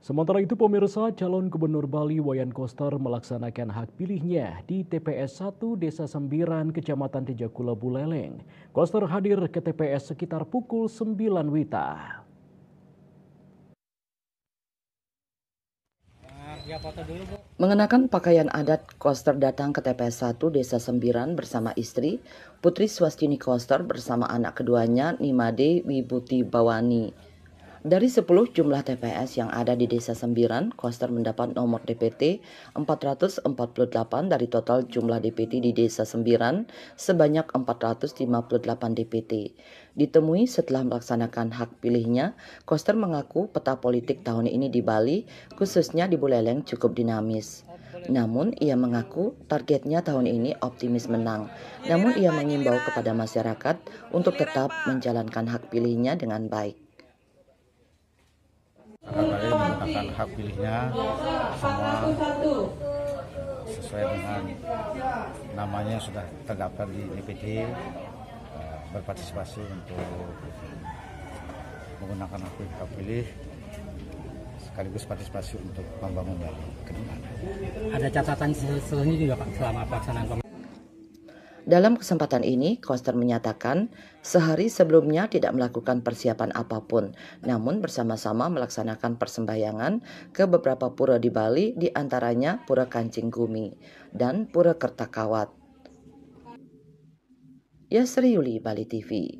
Sementara itu pemirsa, calon gubernur Bali Wayan Koster melaksanakan hak pilihnya di TPS 1 Desa Sembiran, Kecamatan Tijakula, Buleleng. Koster hadir ke TPS sekitar pukul 9 WITA. Mengenakan pakaian adat, Koster datang ke TPS 1 Desa Sembiran bersama istri, Putri Swastini Koster bersama anak keduanya, Nimade Wibuti Bawani. Dari 10 jumlah TPS yang ada di Desa Sembiran, Koster mendapat nomor DPT 448 dari total jumlah DPT di Desa Sembiran sebanyak 458 DPT. Ditemui setelah melaksanakan hak pilihnya, Koster mengaku peta politik tahun ini di Bali, khususnya di Buleleng, cukup dinamis. Namun, ia mengaku targetnya tahun ini optimis menang. Namun, ia mengimbau kepada masyarakat untuk tetap menjalankan hak pilihnya dengan baik. Kembali menggunakan hak pilihnya semua sesuai dengan namanya sudah terdaftar di DPT, berpartisipasi untuk menggunakan hak pilih sekaligus partisipasi untuk membangun Bali ke depan. Ada catatan selanjutnya juga Pak selama pelaksanaan pemilu. Dalam kesempatan ini, Koster menyatakan sehari sebelumnya tidak melakukan persiapan apapun, namun bersama-sama melaksanakan persembahyangan ke beberapa pura di Bali, di antaranya Pura Kancing Gumi dan Pura Kertakawat. Yasri Yuli, Bali TV.